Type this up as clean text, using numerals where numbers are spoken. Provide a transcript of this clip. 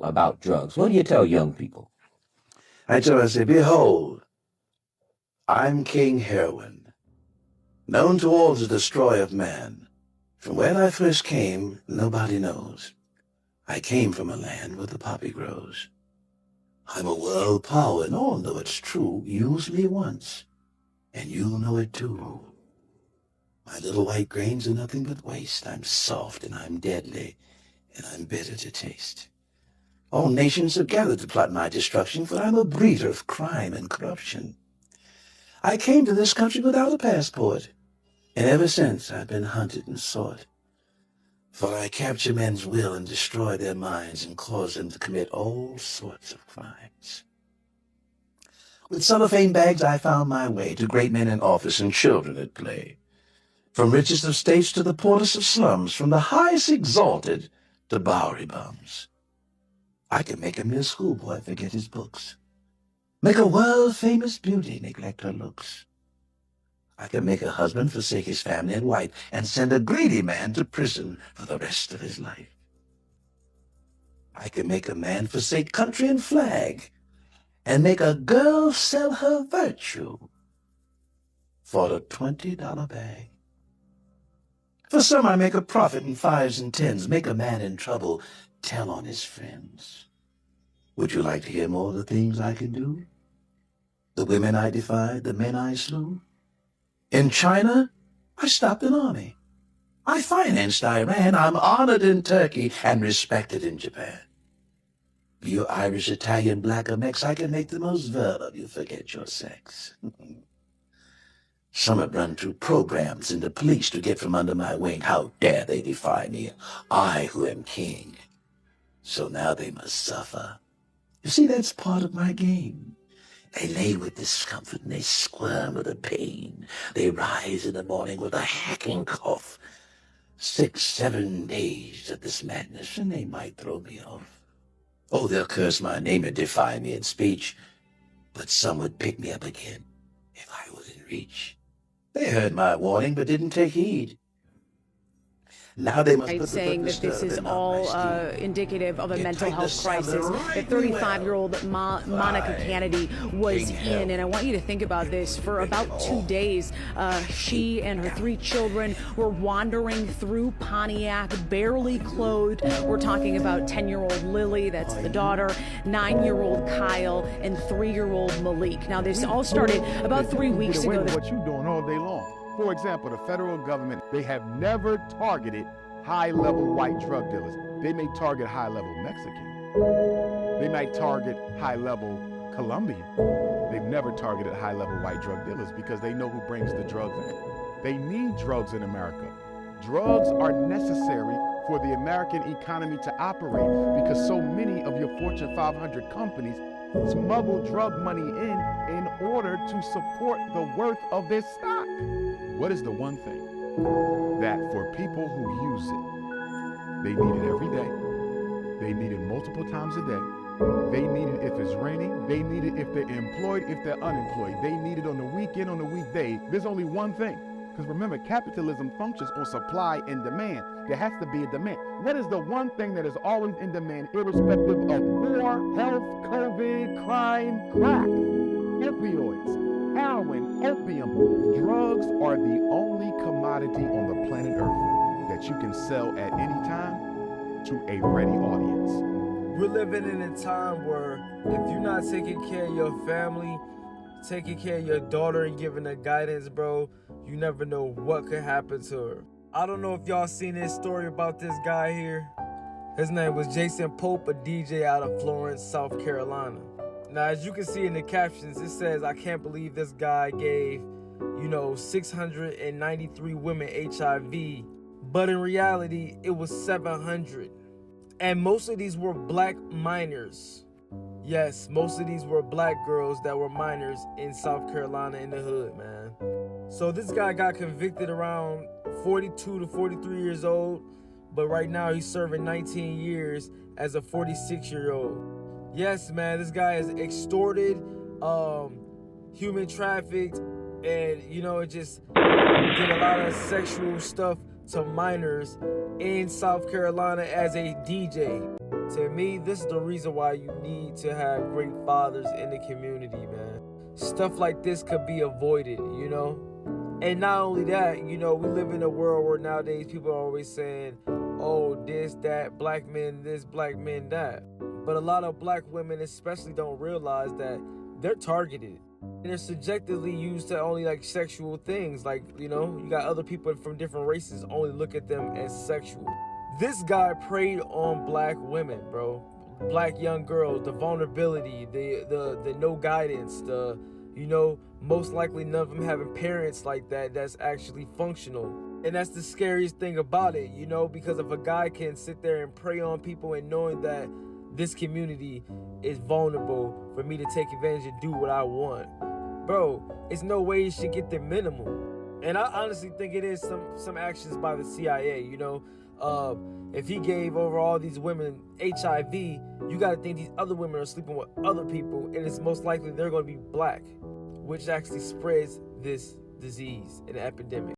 about drugs? What do you tell young people? I tell them, I say, behold, I'm King Heroin, known to all to destroy of man. From where I first came, nobody knows. I came from a land where the poppy grows. I'm a world power, and all know it's true. Use me once, and you'll know it too. My little white grains are nothing but waste. I'm soft, and I'm deadly, and I'm bitter to taste. All nations have gathered to plot my destruction, for I'm a breeder of crime and corruption. I came to this country without a passport, and ever since I've been hunted and sought. For I capture men's will and destroy their minds and cause them to commit all sorts of crimes. With cellophane bags I found my way to great men in office and children at play. From richest of states to the poorest of slums, from the highest exalted to Bowery bums. I can make a mere schoolboy forget his books. Make a world-famous beauty neglect her looks. I can make a husband forsake his family and wife and send a greedy man to prison for the rest of his life. I can make a man forsake country and flag and make a girl sell her virtue for a $20 bag. For some I make a profit in fives and tens, make a man in trouble tell on his friends. Would you like to hear more of the things I can do? The women I defied, the men I slew? In China, I stopped an army. I financed Iran. I'm honored in Turkey and respected in Japan. You Irish, Italian, black, or Mex, I can make the most vile of you forget your sex. Some have run through programs in the police to get from under my wing. How dare they defy me, I who am king. So now they must suffer. You see, that's part of my game. They lay with discomfort and they squirm with the pain. They rise in the morning with a hacking cough. 6, 7 days of this madness, and they might throw me off. Oh, they'll curse my name and defy me in speech, but some would pick me up again if I was in reach. They heard my warning but didn't take heed. Now they must put saying that this is all indicative of a mental health crisis that 35-year-old Monica Kennedy was in. And I want you to think about this. For about 2 days, she and her 3 children were wandering through Pontiac, barely clothed. We're talking about 10-year-old Lily, that's the daughter, 9-year-old Kyle, and 3-year-old Malik. Now, this all started about 3 weeks ago. What you doing all day long? For example, the federal government, they have never targeted high-level white drug dealers. They may target high-level Mexican. They might target high-level Colombian. They've never targeted high-level white drug dealers because they know who brings the drugs in. They need drugs in America. Drugs are necessary for the American economy to operate because so many of your Fortune 500 companies smuggle drug money in order to support the worth of their stock. What is the one thing that for people who use it, they need it every day, they need it multiple times a day, they need it if it's raining, they need it if they're employed, if they're unemployed, they need it on the weekend, on the weekday. There's only one thing. Because remember, capitalism functions on supply and demand. There has to be a demand. What is the one thing that is always in demand, irrespective of war, health, COVID, crime, crack, opioids, heroin, opium? Drugs are the only commodity on the planet Earth that you can sell at any time to a ready audience. We're living in a time where if you're not taking care of your family, taking care of your daughter and giving her guidance, bro, you never know what could happen to her. I don't know if y'all seen this story about this guy here. His name was Jason Pope, a DJ out of Florence, South Carolina. Now, as you can see in the captions, it says, I can't believe this guy gave, 693 women HIV. But in reality, it was 700. And most of these were black minors. Yes, most of these were black girls that were minors in South Carolina in the hood, man. So this guy got convicted around 42 to 43 years old, but right now he's serving 19 years as a 46-year-old. Yes, man, this guy is extorted, human trafficked, and, it just did a lot of sexual stuff to minors in South Carolina as a DJ. To me, this is the reason why you need to have great fathers in the community, man. Stuff like this could be avoided, you know? And not only that, you know, we live in a world where nowadays people are always saying, oh, this, that, black men, this, black men, that. But a lot of black women especially don't realize that they're targeted. And they're subjectively used to only like sexual things. Like, you know, you got other people from different races only look at them as sexual. This guy preyed on black women, bro. Black young girls, the vulnerability, the no guidance, the, you know, most likely none of them having parents like that that's actually functional. And that's the scariest thing about it, you know, because if a guy can sit there and prey on people and knowing that this community is vulnerable for me to take advantage and do what I want, bro, it's no way you should get the minimum. And I honestly think it is some actions by the CIA, you know. If he gave over all these women HIV, you got to think these other women are sleeping with other people, and it's most likely they're going to be black, which actually spreads this disease, an epidemic.